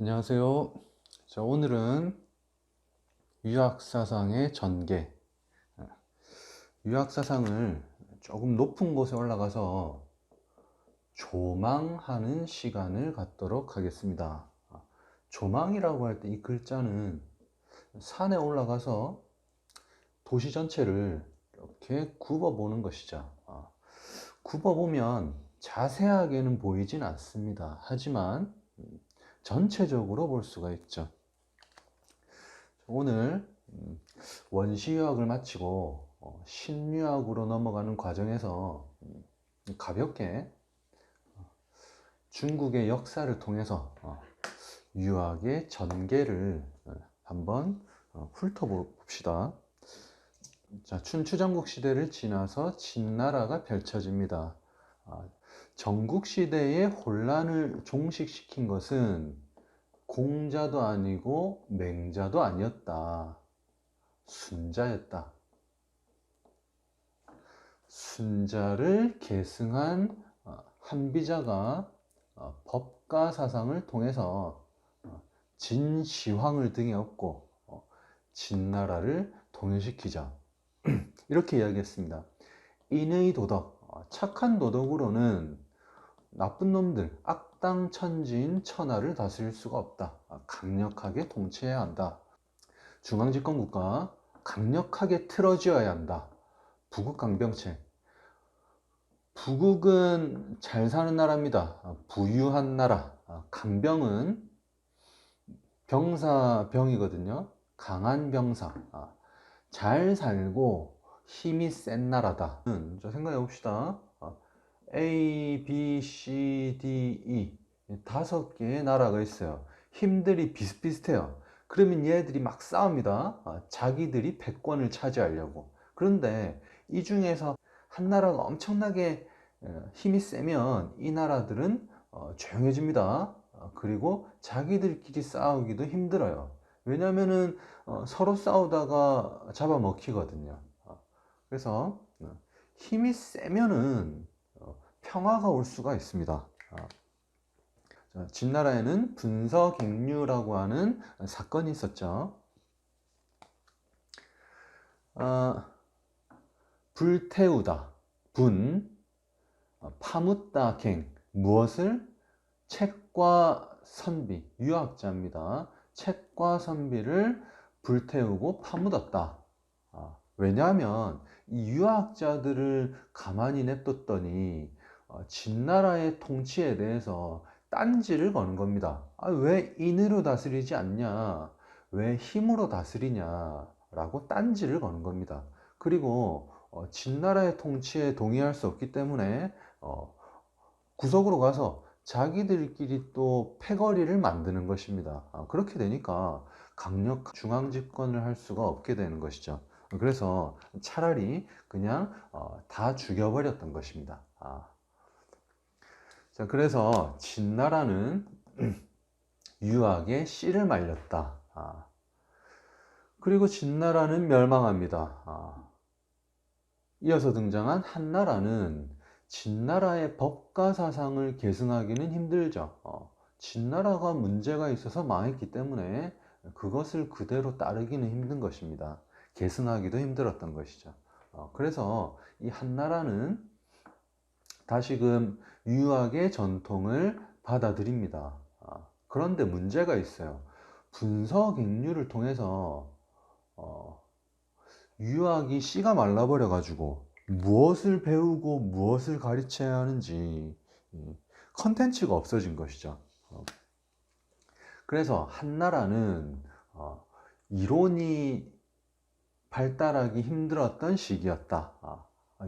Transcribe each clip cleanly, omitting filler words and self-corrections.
안녕하세요. 자, 오늘은 유학사상의 전개. 유학사상을 조금 높은 곳에 올라가서 조망하는 시간을 갖도록 하겠습니다. 조망이라고 할 때 이 글자는 산에 올라가서 도시 전체를 이렇게 굽어보는 것이죠. 굽어보면 자세하게는 보이진 않습니다. 하지만 전체적으로 볼 수가 있죠. 오늘 원시유학을 마치고 신유학으로 넘어가는 과정에서 가볍게 중국의 역사를 통해서 유학의 전개를 한번 훑어봅시다. 자, 춘추전국 시대를 지나서 진나라가 펼쳐집니다. 전국시대의 혼란을 종식시킨 것은 공자도 아니고 맹자도 아니었다. 순자였다. 순자를 계승한 한비자가 법가 사상을 통해서 진시황을 등에 업고 진나라를 통일시키자. 이렇게 이야기했습니다. 인의 도덕, 착한 도덕으로는 나쁜 놈들, 악당 천지인 천하를 다스릴 수가 없다. 강력하게 통치해야 한다. 중앙집권국가 강력하게 틀어지어야 한다. 부국강병체. 부국은 잘 사는 나라입니다. 부유한 나라. 강병은 병사병이거든요. 강한 병사. 잘 살고 힘이 센 나라다. 자, 생각해 봅시다. A, B, C, D, E 5개의 나라가 있어요. 힘들이 비슷비슷해요. 그러면 얘들이 막 싸웁니다. 자기들이 패권을 차지하려고. 그런데 이 중에서 한 나라가 엄청나게 힘이 세면 이 나라들은 조용해집니다. 그리고 자기들끼리 싸우기도 힘들어요. 왜냐면은 서로 싸우다가 잡아먹히거든요. 그래서 힘이 세면은 평화가 올 수가 있습니다. 진나라에는 분서객류라고 하는 사건이 있었죠. 불태우다, 파묻다, 무엇을? 책과 선비, 유학자입니다. 책과 선비를 불태우고 파묻었다. 왜냐하면 이 유학자들을 가만히 냅뒀더니 진나라의 통치에 대해서 딴지를 거는 겁니다. 왜 인으로 다스리지 않냐? 왜 힘으로 다스리냐? 라고 딴지를 거는 겁니다. 그리고 진나라의 통치에 동의할 수 없기 때문에 구석으로 가서 자기들끼리 또 패거리를 만드는 것입니다. 그렇게 되니까 강력한 중앙 집권을 할 수가 없게 되는 것이죠. 그래서 차라리 그냥 다 죽여버렸던 것입니다. 자, 그래서 진나라는 유학의 씨를 말렸다. 그리고 진나라는 멸망합니다. 이어서 등장한 한나라는 진나라의 법가 사상을 계승하기는 힘들죠. 진나라가 문제가 있어서 망했기 때문에 그것을 그대로 따르기는 힘든 것입니다. 계승하기도 힘들었던 것이죠. 그래서 이 한나라는 다시금 유학의 전통을 받아들입니다. 그런데 문제가 있어요. 분서객류를 통해서 유학이 씨가 말라버려 가지고 무엇을 배우고 무엇을 가르쳐야 하는지 컨텐츠가 없어진 것이죠. 그래서 한나라는 이론이 발달하기 힘들었던 시기였다.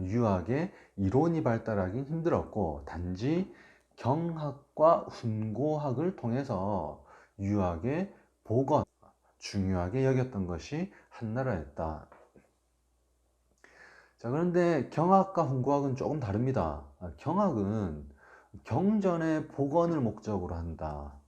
유학의 이론이 발달하기 힘들었고 단지 경학과 훈고학을 통해서 유학의 복원 중요하게 여겼던 것이 한나라였다. 자, 그런데 경학과 훈고학은 조금 다릅니다. 경학은 경전의 복원을 목적으로 한다.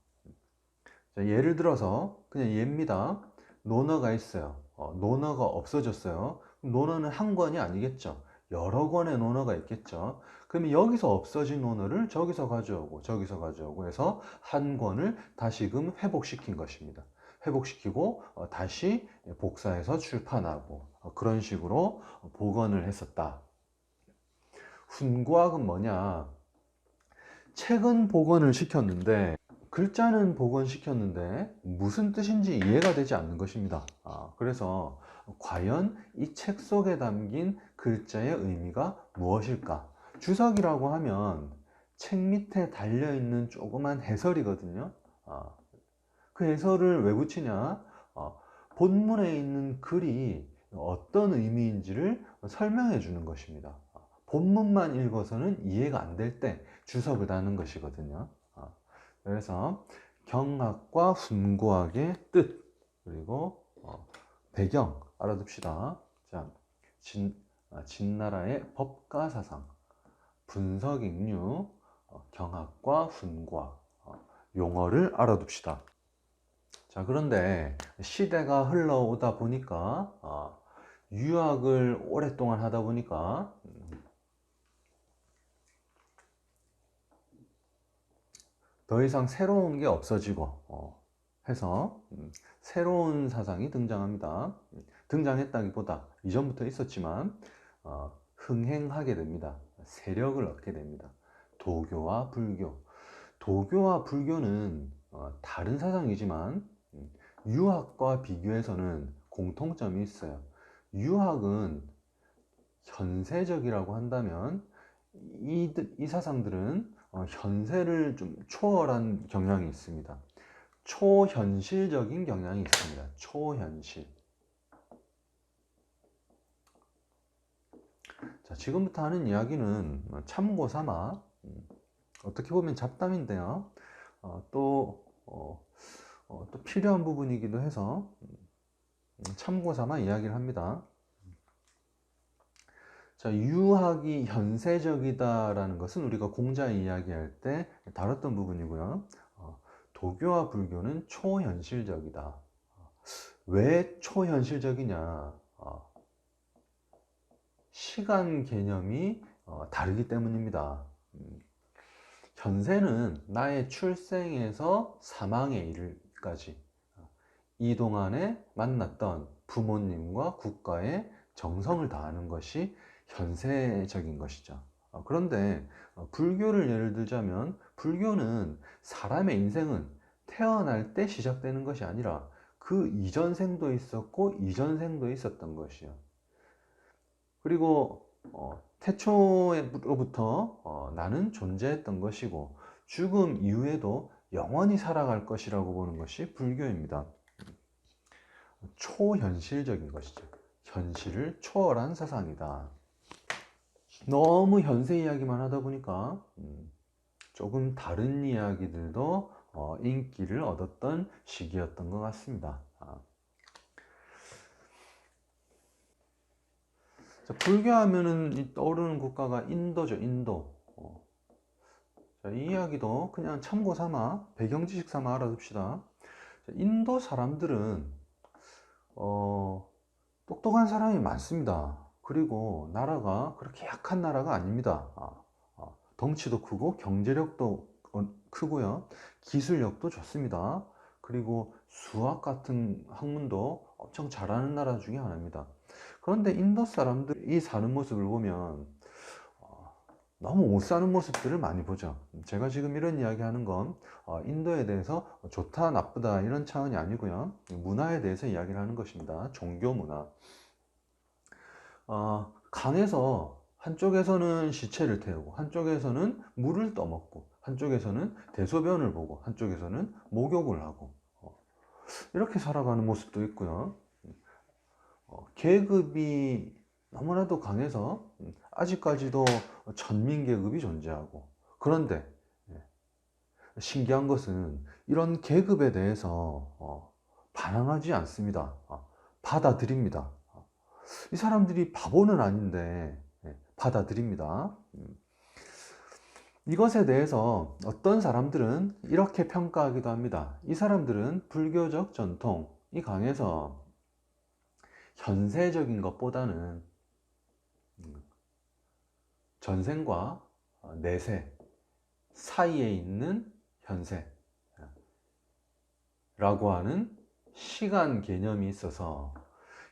자, 예를 들어서 그냥 예입니다. 논어가 있어요. 논어가 없어졌어요. 논어는 한 권이 아니겠죠. 여러 권의 논어가 있겠죠. 그러면 여기서 없어진 언어를 저기서 가져오고 저기서 가져오고 해서 한 권을 다시금 회복시킨 것입니다. 회복시키고 다시 복사해서 출판하고 그런 식으로 복원을 했었다. 훈구학은 뭐냐? 책은 복원을 시켰는데 글자는 복원시켰는데 무슨 뜻인지 이해가 되지 않는 것입니다. 그래서 과연 이 책 속에 담긴 글자의 의미가 무엇일까? 주석이라고 하면 책 밑에 달려있는 조그만 해설이거든요. 그 해설을 왜 붙이냐? 본문에 있는 글이 어떤 의미인지를 설명해 주는 것입니다. 본문만 읽어서는 이해가 안 될 때 주석을 다는 것이거든요. 그래서 경학과 훈구학의 뜻 그리고 배경 알아둡시다. 자, 진나라의 법가 사상, 분석익류, 경학과 훈구학 용어를 알아둡시다. 자, 그런데 시대가 흘러오다 보니까 유학을 오랫동안 하다 보니까 더 이상 새로운 게 없어지고 해서 새로운 사상이 등장합니다. 등장했다기보다 이전부터 있었지만 흥행하게 됩니다. 세력을 얻게 됩니다. 도교와 불교. 도교와 불교는 다른 사상이지만 유학과 비교해서는 공통점이 있어요. 유학은 현세적이라고 한다면 이 사상들은 현세를 좀 초월한 경향이 있습니다. 초현실적인 경향이 있습니다. 초현실. 자, 지금부터 하는 이야기는 참고 삼아 어떻게 보면 잡담인데요. 또 필요한 부분이기도 해서 참고 삼아 이야기를 합니다. 자, 유학이 현세적이다라는 것은 우리가 공자 이야기할 때 다뤘던 부분이고요. 도교와 불교는 초현실적이다. 왜 초현실적이냐? 시간 개념이 다르기 때문입니다. 현세는 나의 출생에서 사망에 이르기까지 이 동안에 만났던 부모님과 국가의 정성을 다하는 것이 현세적인 것이죠. 그런데 불교를 예를 들자면 불교는 사람의 인생은 태어날 때 시작되는 것이 아니라 그 이전 생도 있었고 이전 생도 있었던 것이요. 그리고 태초로부터 나는 존재했던 것이고 죽음 이후에도 영원히 살아갈 것이라고 보는 것이 불교입니다. 초현실적인 것이죠. 현실을 초월한 사상이다. 너무 현세 이야기만 하다 보니까 조금 다른 이야기들도 인기를 얻었던 시기였던 것 같습니다. 자, 불교하면은 떠오르는 국가가 인도죠. 인도. 자, 이 이야기도 그냥 참고 삼아 배경 지식 삼아 알아둡시다. 자, 인도 사람들은 똑똑한 사람이 많습니다. 그리고 나라가 그렇게 약한 나라가 아닙니다. 덩치도 크고 경제력도 크고요. 기술력도 좋습니다. 그리고 수학 같은 학문도 엄청 잘하는 나라 중에 하나입니다. 그런데 인도 사람들이 사는 모습을 보면 너무 못 사는 모습들을 많이 보죠. 제가 지금 이런 이야기 하는 건 인도에 대해서 좋다 나쁘다 이런 차원이 아니고요. 문화에 대해서 이야기를 하는 것입니다. 종교 문화. 강에서 한쪽에서는 시체를 태우고 한쪽에서는 물을 떠먹고 한쪽에서는 대소변을 보고 한쪽에서는 목욕을 하고 이렇게 살아가는 모습도 있고요. 계급이 너무나도 강해서 아직까지도 천민 계급이 존재하고 그런데 신기한 것은 이런 계급에 대해서 반항하지 않습니다. 받아들입니다. 이 사람들이 바보는 아닌데 받아들입니다. 이것에 대해서 어떤 사람들은 이렇게 평가하기도 합니다. 이 사람들은 불교적 전통이 강해서 현세적인 것보다는 전생과 내세 사이에 있는 현세라고 하는 시간 개념이 있어서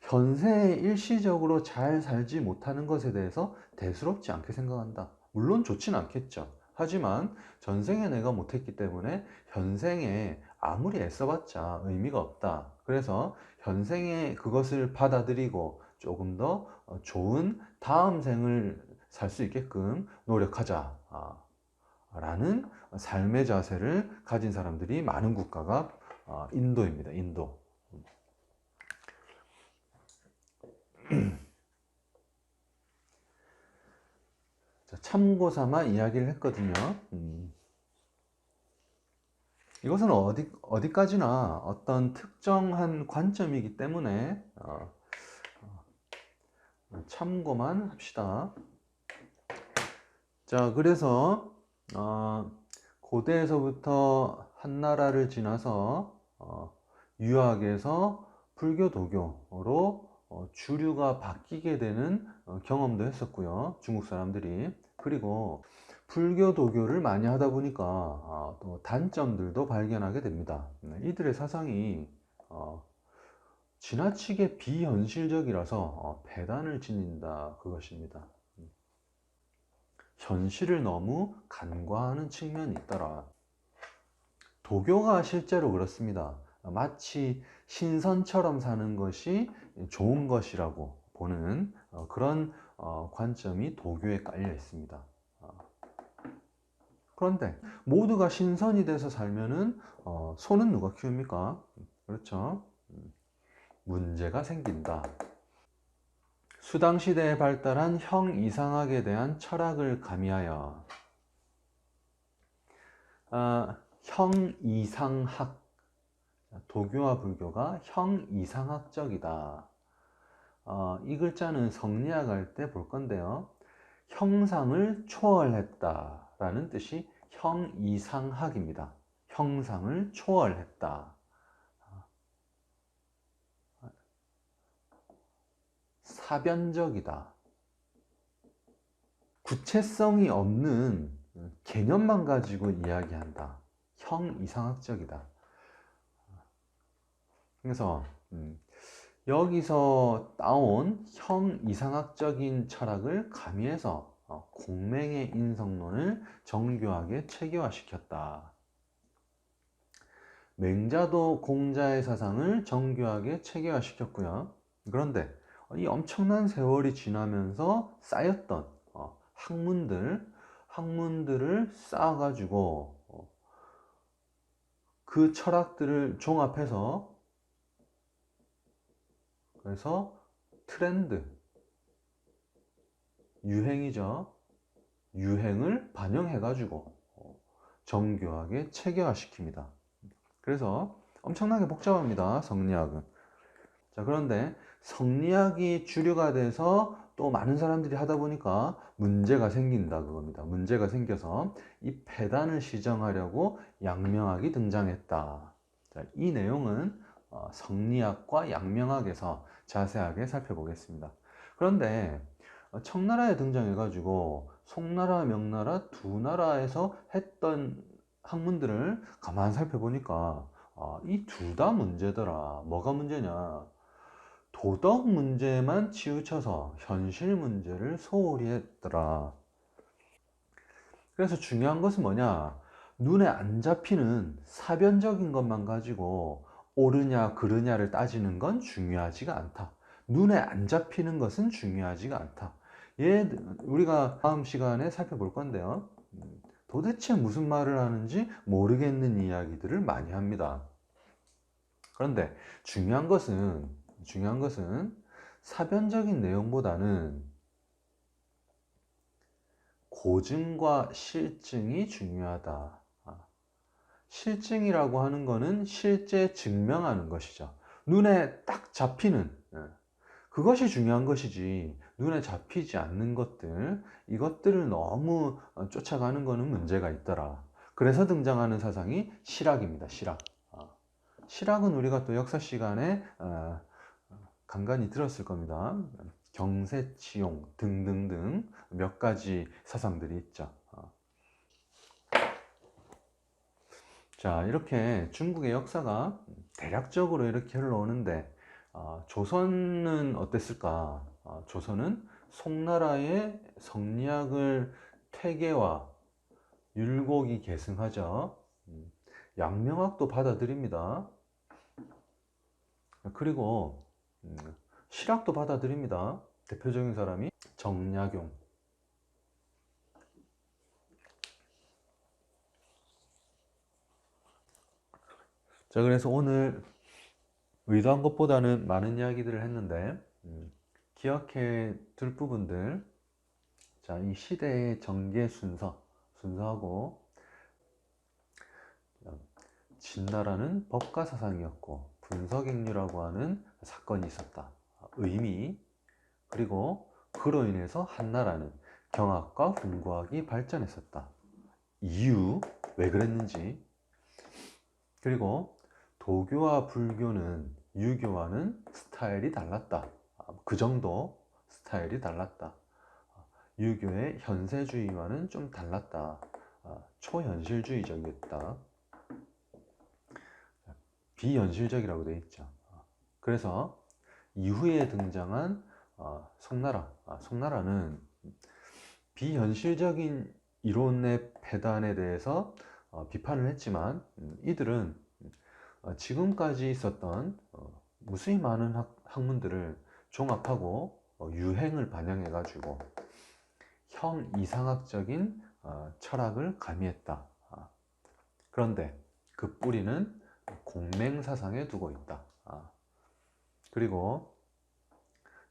현세에 일시적으로 잘 살지 못하는 것에 대해서 대수롭지 않게 생각한다. 물론 좋진 않겠죠. 하지만 전생에 내가 못했기 때문에 현생에 아무리 애써봤자 의미가 없다. 그래서 현생에 그것을 받아들이고 조금 더 좋은 다음 생을 살 수 있게끔 노력하자 라는 삶의 자세를 가진 사람들이 많은 국가가 인도입니다. 인도. 참고 삼아 이야기를 했거든요. 이것은 어디까지나 어떤 특정한 관점이기 때문에 참고만 합시다. 자, 그래서 고대에서부터 한나라를 지나서 유학에서 불교 도교로 주류가 바뀌게 되는 경험도 했었고요. 중국 사람들이. 그리고 불교 도교를 많이 하다 보니까 또 단점들도 발견하게 됩니다. 이들의 사상이 지나치게 비현실적이라서 배단을 지닌다 그것입니다. 현실을 너무 간과하는 측면이 있더라. 도교가 실제로 그렇습니다. 마치 신선처럼 사는 것이 좋은 것이라고 보는 그런 관점이 도교에 깔려 있습니다. 그런데 모두가 신선이 돼서 살면은 소는 누가 키웁니까? 그렇죠? 문제가 생긴다. 수당시대에 발달한 형이상학에 대한 철학을 가미하여 형이상학, 도교와 불교가 형이상학적이다. 이 글자는 성리학할 때 볼 건데요. 형상을 초월했다 라는 뜻이 형이상학입니다. 형상을 초월했다. 사변적이다. 구체성이 없는 개념만 가지고 이야기한다. 형이상학적이다. 그래서 여기서 따온 형이상학적인 철학을 가미해서 공맹의 인성론을 정교하게 체계화시켰다. 맹자도 공자의 사상을 정교하게 체계화시켰고요. 그런데 이 엄청난 세월이 지나면서 쌓였던 학문들을 쌓아가지고 그 철학들을 종합해서 그래서 트렌드, 유행이죠. 유행을 반영해가지고 정교하게 체계화시킵니다. 그래서 엄청나게 복잡합니다. 성리학은. 자, 그런데 성리학이 주류가 돼서 또 많은 사람들이 하다 보니까 문제가 생긴다 그겁니다. 문제가 생겨서 이 폐단을 시정하려고 양명학이 등장했다. 자, 이 내용은 성리학과 양명학에서 자세하게 살펴보겠습니다. 그런데 청나라에 등장해가지고 송나라, 명나라 두 나라에서 했던 학문들을 가만 살펴보니까 이 둘 다 문제더라. 뭐가 문제냐? 도덕 문제만 치우쳐서 현실 문제를 소홀히 했더라. 그래서 중요한 것은 뭐냐? 눈에 안 잡히는 사변적인 것만 가지고 옳으냐 그르냐를 따지는 건 중요하지가 않다. 눈에 안 잡히는 것은 중요하지가 않다. 우리가 다음 시간에 살펴볼 건데요. 도대체 무슨 말을 하는지 모르겠는 이야기들을 많이 합니다. 그런데 중요한 것은 사변적인 내용보다는 고증과 실증이 중요하다. 실증이라고 하는 것은 실제 증명하는 것이죠. 눈에 딱 잡히는 그것이 중요한 것이지 눈에 잡히지 않는 것들 이것들을 너무 쫓아가는 것은 문제가 있더라. 그래서 등장하는 사상이 실학입니다. 실학. 실학은 우리가 또 역사 시간에 간간히 들었을 겁니다. 경세치용 등등등 몇 가지 사상들이 있죠. 자, 이렇게 중국의 역사가 대략적으로 이렇게 흘러오는데, 조선은 어땠을까? 조선은 송나라의 성리학을 퇴계와 율곡이 계승하죠. 양명학도 받아들입니다. 그리고 실학도 받아들입니다. 대표적인 사람이 정약용. 자, 그래서 오늘 의도한 것보다는 많은 이야기들을 했는데, 기억해 둘 부분들. 자, 이 시대의 전개 순서하고, 진나라는 법가 사상이었고, 분서객류라고 하는 사건이 있었다. 의미, 그리고 그로 인해서 한나라는 경학과 훈구학이 발전했었다. 이유, 왜 그랬는지, 그리고 도교와 불교는 유교와는 스타일이 달랐다. 그 정도 스타일이 달랐다. 유교의 현세주의와는 좀 달랐다. 초현실주의적이었다. 비현실적이라고 되어 있죠. 그래서 이후에 등장한 송나라는 비현실적인 이론의 패단에 대해서 비판을 했지만, 이들은 지금까지 있었던 무수히 많은 학문들을 종합하고 유행을 반영해 가지고 형이상학적인 철학을 가미했다. 그런데 그 뿌리는 공맹사상에 두고 있다. 그리고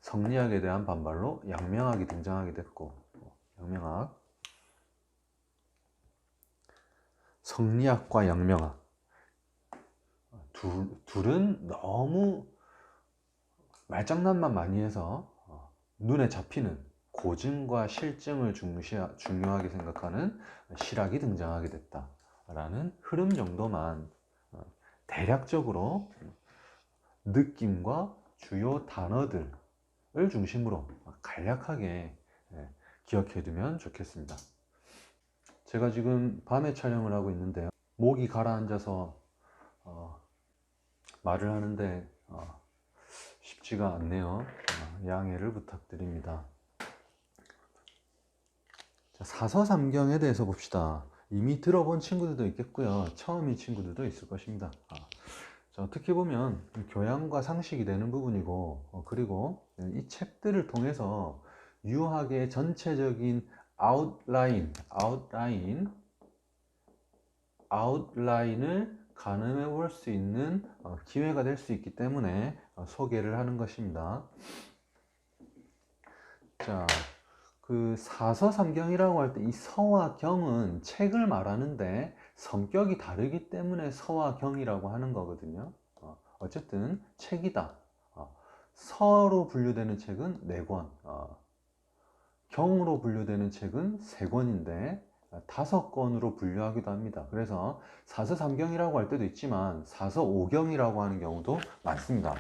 성리학에 대한 반발로 양명학이 등장하게 됐고, 양명학, 성리학과 양명학 둘은 너무 말장난만 많이 해서 눈에 잡히는 고증과 실증을 중요하게 생각하는 실학이 등장하게 됐다라는 흐름 정도만 대략적으로 느낌과 주요 단어들을 중심으로 간략하게 기억해 두면 좋겠습니다. 제가 지금 밤에 촬영을 하고 있는데요. 목이 가라앉아서 말을 하는데 쉽지가 않네요. 양해를 부탁드립니다. 자, 사서삼경에 대해서 봅시다. 이미 들어본 친구들도 있겠고요. 처음인 친구들도 있을 것입니다. 자, 어떻게 보면 교양과 상식이 되는 부분이고, 그리고 이 책들을 통해서 유학의 전체적인 아웃라인을 가늠해 볼 수 있는 기회가 될 수 있기 때문에 소개를 하는 것입니다. 자, 그 사서삼경이라고 할 때 이 서와 경은 책을 말하는데 성격이 다르기 때문에 서와 경이라고 하는 거거든요. 어쨌든 책이다. 서로 분류되는 책은 4권, 경으로 분류되는 책은 3권인데 5권으로 분류하기도 합니다. 그래서 사서삼경이라고 할 때도 있지만 사서오경이라고 하는 경우도 많습니다.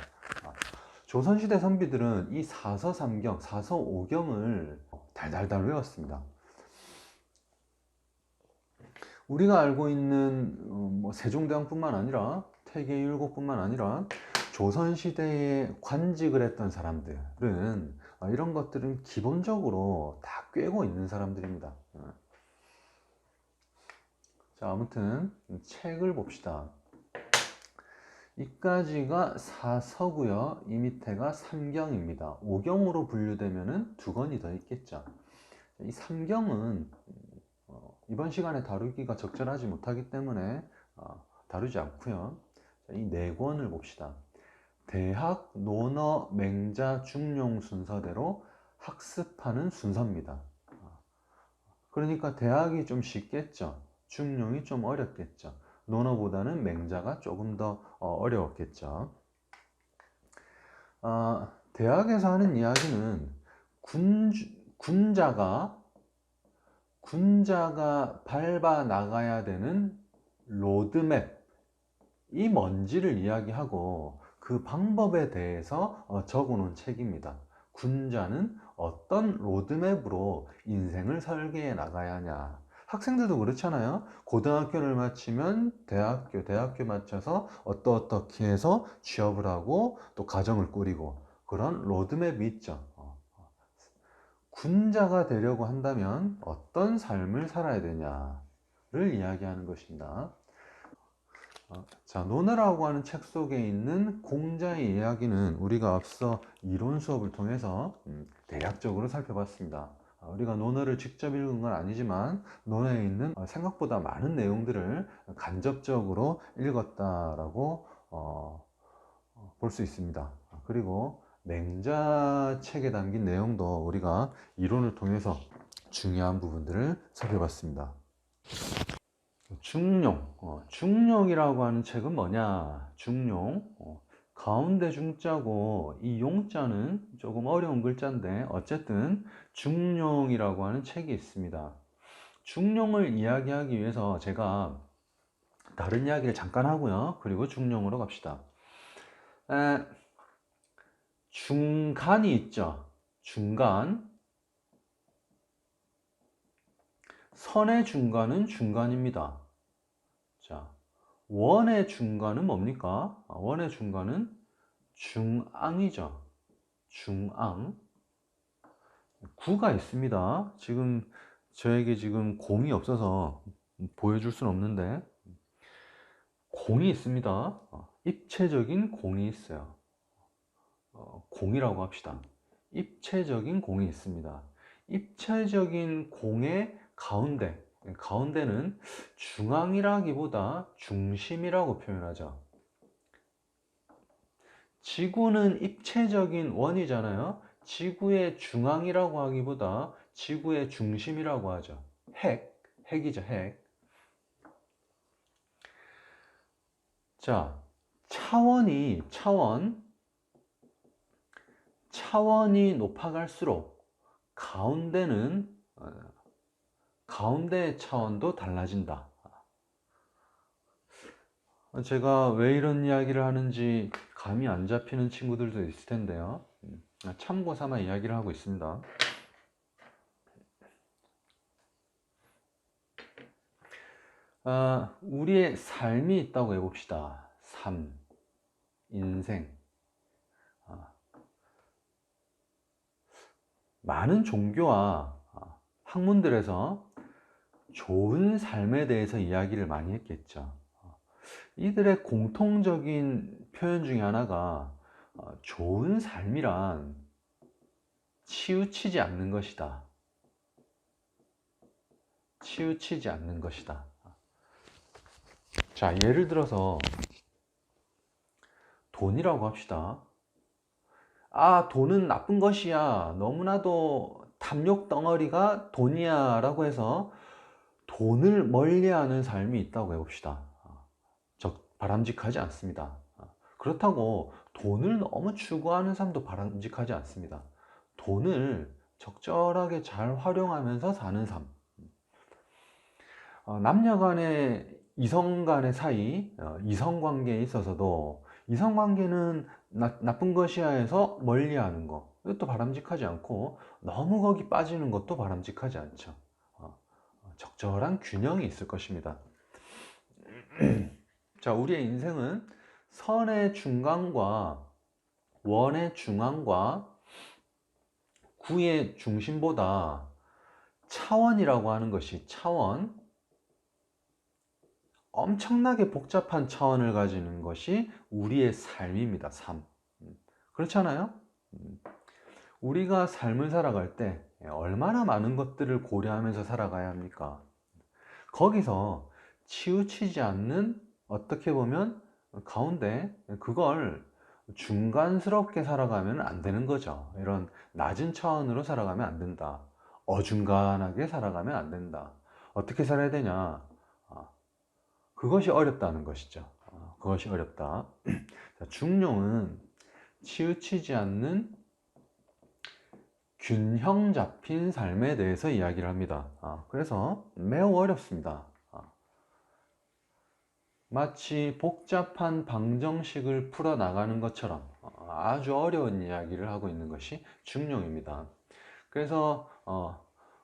조선시대 선비들은 이 사서삼경, 사서오경을 달달달 외웠습니다. 우리가 알고 있는 세종대왕뿐만 아니라 퇴계율곡뿐만 아니라 조선시대에 관직을 했던 사람들은 이런 것들은 기본적으로 다 꿰고 있는 사람들입니다. 자, 아무튼 책을 봅시다. 이까지가 사서고요. 이 밑에가 삼경입니다. 오경으로 분류되면은 2권이 더 있겠죠. 이 삼경은 이번 시간에 다루기가 적절하지 못하기 때문에 다루지 않고요. 이 4권을 봅시다. 대학, 논어, 맹자, 중용 순서대로 학습하는 순서입니다. 그러니까 대학이 좀 쉽겠죠. 중용이 좀 어렵겠죠. 논어보다는 맹자가 조금 더 어려웠겠죠. 대학에서 하는 이야기는 군자가 밟아 나가야 되는 로드맵, 이 뭔지를 이야기하고 그 방법에 대해서 적어 놓은 책입니다. 군자는 어떤 로드맵으로 인생을 설계해 나가야 하냐, 학생들도 그렇잖아요. 고등학교를 마치면 대학교 마쳐서 어떻게 해서 취업을 하고 또 가정을 꾸리고 그런 로드맵이 있죠. 군자가 되려고 한다면 어떤 삶을 살아야 되냐를 이야기하는 것입니다. 자, 논어라고 하는 책 속에 있는 공자의 이야기는 우리가 앞서 이론 수업을 통해서 대략적으로 살펴봤습니다. 우리가 논어를 직접 읽은 건 아니지만 논어에 있는 생각보다 많은 내용들을 간접적으로 읽었다라고 볼 수 있습니다. 그리고 맹자책에 담긴 내용도 우리가 이론을 통해서 중요한 부분들을 살펴봤습니다. 중용, 중용이라고 하는 책은 뭐냐? 중용, 가운데 중자고 이 용자는 조금 어려운 글자인데 어쨌든 중용이라고 하는 책이 있습니다. 중용을 이야기하기 위해서 제가 다른 이야기를 잠깐 하고요. 그리고 중용으로 갑시다. 중간이 있죠. 중간. 선의 중간은 중간입니다. 자, 원의 중간은 뭡니까? 원의 중간은 중앙이죠. 중앙. 구가 있습니다. 지금 저에게 지금 공이 없어서 보여줄 수는 없는데 공이 있습니다. 입체적인 공이 있어요. 공이라고 합시다. 입체적인 공이 있습니다. 입체적인 공의 가운데는 중앙이라기보다 중심이라고 표현하죠. 지구는 입체적인 원이잖아요. 지구의 중앙이라고 하기보다 지구의 중심이라고 하죠. 핵이죠, 핵. 자, 차원이 높아갈수록 가운데의 차원도 달라진다. 제가 왜 이런 이야기를 하는지 감이 안 잡히는 친구들도 있을 텐데요. 참고 삼아 이야기를 하고 있습니다. 우리의 삶이 있다고 해봅시다. 인생. 많은 종교와 학문들에서 좋은 삶에 대해서 이야기를 많이 했겠죠. 이들의 공통적인 표현 중에 하나가 좋은 삶이란 치우치지 않는 것이다. 치우치지 않는 것이다. 자, 예를 들어서 돈이라고 합시다. 돈은 나쁜 것이야. 너무나도 탐욕 덩어리가 돈이야. 라고 해서 돈을 멀리하는 삶이 있다고 해봅시다. 바람직하지 않습니다. 그렇다고 돈을 너무 추구하는 삶도 바람직하지 않습니다. 돈을 적절하게 잘 활용하면서 사는 삶. 남녀 간의 이성 간의 사이, 이성 관계에 있어서도 이성 관계는 나쁜 것이야 해서 멀리하는 거. 이것도 바람직하지 않고 너무 거기 빠지는 것도 바람직하지 않죠. 적절한 균형이 있을 것입니다. 자, 우리의 인생은 선의 중간과 원의 중앙과 구의 중심보다 차원이라고 하는 것이 엄청나게 복잡한 차원을 가지는 것이 우리의 삶입니다. 삶. 그렇잖아요? 우리가 삶을 살아갈 때 얼마나 많은 것들을 고려하면서 살아가야 합니까? 거기서 치우치지 않는 어떻게 보면 가운데 그걸 중간스럽게 살아가면 안 되는 거죠. 이런 낮은 차원으로 살아가면 안 된다. 어중간하게 살아가면 안 된다. 어떻게 살아야 되냐? 그것이 어렵다는 것이죠. 그것이 어렵다. 중용은 치우치지 않는 균형 잡힌 삶에 대해서 이야기를 합니다. 그래서 매우 어렵습니다. 마치 복잡한 방정식을 풀어나가는 것처럼 아주 어려운 이야기를 하고 있는 것이 중용입니다. 그래서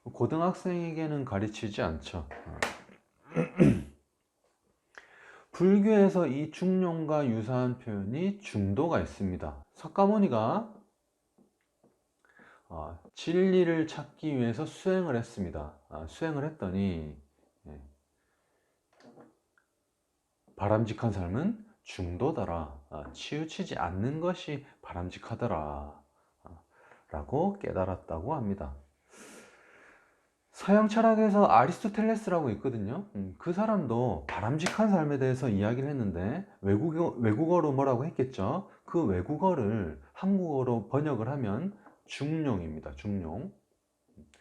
고등학생에게는 가르치지 않죠. 불교에서 이 중용과 유사한 표현이 중도가 있습니다. 석가모니가 진리를 찾기 위해서 수행을 했습니다. 수행을 했더니 바람직한 삶은 중도더라. 치우치지 않는 것이 바람직하더라. 라고 깨달았다고 합니다. 서양 철학에서 아리스토텔레스라고 있거든요. 그 사람도 바람직한 삶에 대해서 이야기를 했는데 외국어로 뭐라고 했겠죠. 그 외국어를 한국어로 번역을 하면 중용입니다. 중용.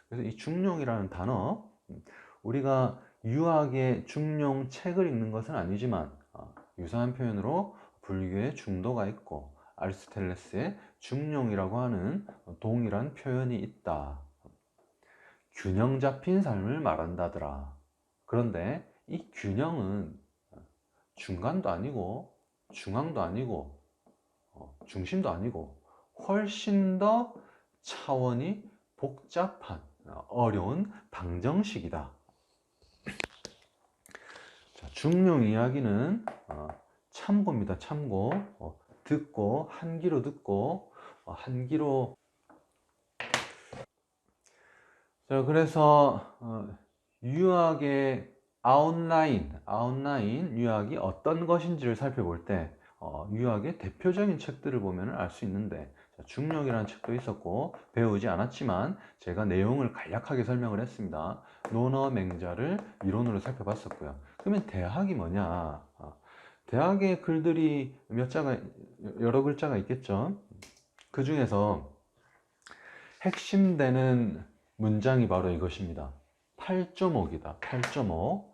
그래서 이 중용이라는 단어, 우리가 유학의 중용 책을 읽는 것은 아니지만 유사한 표현으로 불교의 중도가 있고 아리스토텔레스의 중용이라고 하는 동일한 표현이 있다. 균형 잡힌 삶을 말한다더라. 그런데 이 균형은 중간도 아니고 중앙도 아니고 중심도 아니고 훨씬 더 차원이 복잡한 어려운 방정식이다. 자, 중용 이야기는 참고입니다. 참고. 듣고 한 귀로 듣고 한 귀로. 자, 그래서 유학의 아웃라인 유학이 어떤 것인지를 살펴볼 때 유학의 대표적인 책들을 보면 알 수 있는데, 중용이라는 책도 있었고 배우지 않았지만 제가 내용을 간략하게 설명을 했습니다. 논어 맹자를 이론으로 살펴봤었고요. 그러면 대학이 뭐냐? 대학의 글들이 여러 글자가 있겠죠. 그 중에서 핵심되는 문장이 바로 이것입니다. 8.5기다. 8.5.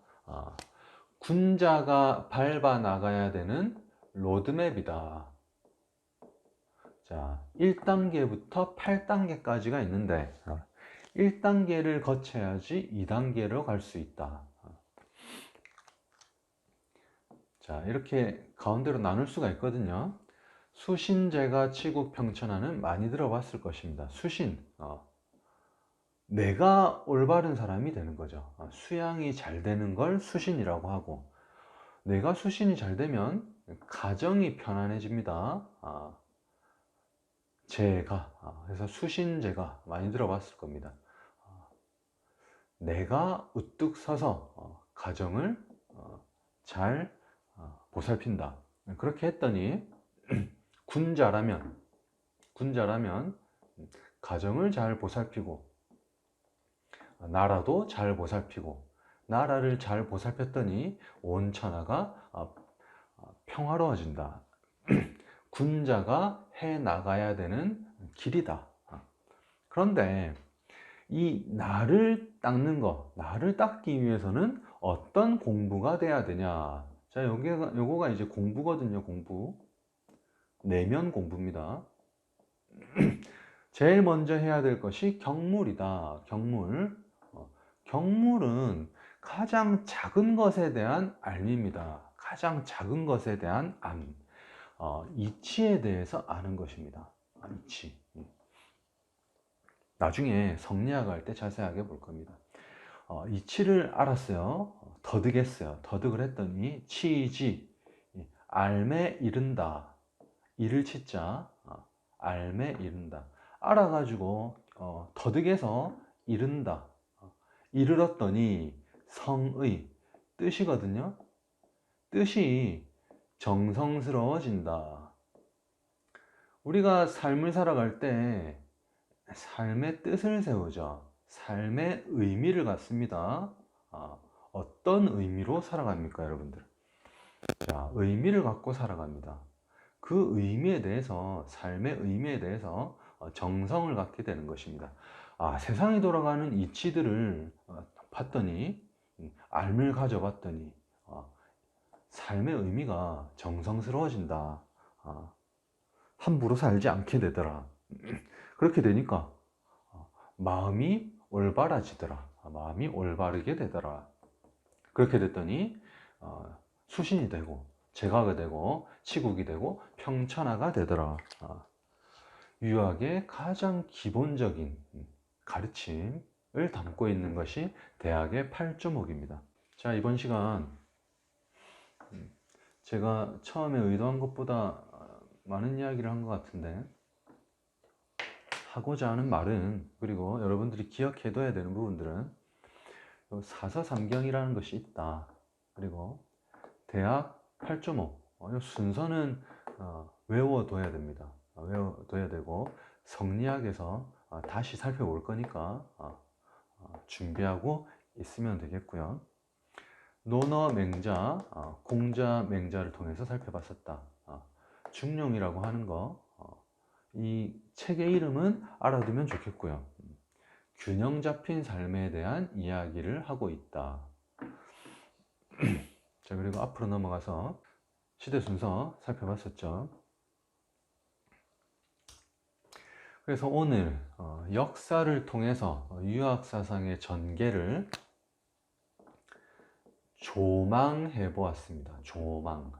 군자가 밟아 나가야 되는 로드맵이다. 자, 1단계부터 8단계까지가 있는데 1단계를 거쳐야지 2단계로 갈 수 있다. 자, 이렇게 가운데로 나눌 수가 있거든요. 수신제가 치국평천하는 많이 들어봤을 것입니다. 수신, 내가 올바른 사람이 되는 거죠. 수양이 잘 되는 걸 수신이라고 하고, 내가 수신이 잘 되면 가정이 편안해집니다. 그래서 수신제가 많이 들어봤을 겁니다. 내가 우뚝 서서 가정을 잘 보살핀다. 그렇게 했더니 군자라면 가정을 잘 보살피고 나라도 잘 보살피고, 나라를 잘 보살폈더니 온 천하가 평화로워진다. 군자가 해 나가야 되는 길이다. 그런데 이 나를 닦는 거, 나를 닦기 위해서는 어떤 공부가 돼야 되냐? 자, 요거가 이제 공부거든요. 공부. 내면 공부입니다. 제일 먼저 해야 될 것이 경물이다. 경물. 경물은 가장 작은 것에 대한 알미입니다. 가장 작은 것에 대한 암. 이치에 대해서 아는 것입니다. 이치. 나중에 성리학 할 때 자세하게 볼 겁니다. 이치를 알았어요. 더득했어요. 더득을 했더니 치이지, 알매 이른다. 이를 치자, 알매 이른다. 알아가지고 더득해서 이른다. 이르렀더니 성의, 뜻이거든요. 뜻이 정성스러워진다. 우리가 삶을 살아갈 때 삶의 뜻을 세우죠. 삶의 의미를 갖습니다. 어떤 의미로 살아갑니까, 여러분들? 자, 의미를 갖고 살아갑니다. 그 의미에 대해서, 삶의 의미에 대해서 정성을 갖게 되는 것입니다. 세상이 돌아가는 이치들을 봤더니, 알을 가져봤더니 삶의 의미가 정성스러워진다. 함부로 살지 않게 되더라. 그렇게 되니까 마음이 올바라지더라. 마음이 올바르게 되더라. 그렇게 됐더니 수신이 되고 제가가 되고 치국이 되고 평천하가 되더라. 유학의 가장 기본적인 가르침, 담고 있는 것이 대학의 8조목입니다. 자, 이번 시간 제가 처음에 의도한 것보다 많은 이야기를 한 것 같은데, 하고자 하는 말은, 그리고 여러분들이 기억해둬야 되는 부분들은 사서삼경이라는 것이 있다. 그리고 대학 8조목, 이 순서는 외워둬야 됩니다. 외워둬야 되고, 성리학에서 다시 살펴볼 거니까 준비하고 있으면 되겠고요. 논어 맹자, 공자 맹자를 통해서 살펴봤었다. 중용이라고 하는 거, 이 책의 이름은 알아두면 좋겠고요. 균형 잡힌 삶에 대한 이야기를 하고 있다. 자, 그리고 앞으로 넘어가서 시대 순서 살펴봤었죠. 그래서 오늘 역사를 통해서 유학사상의 전개를 조망해 보았습니다. 조망.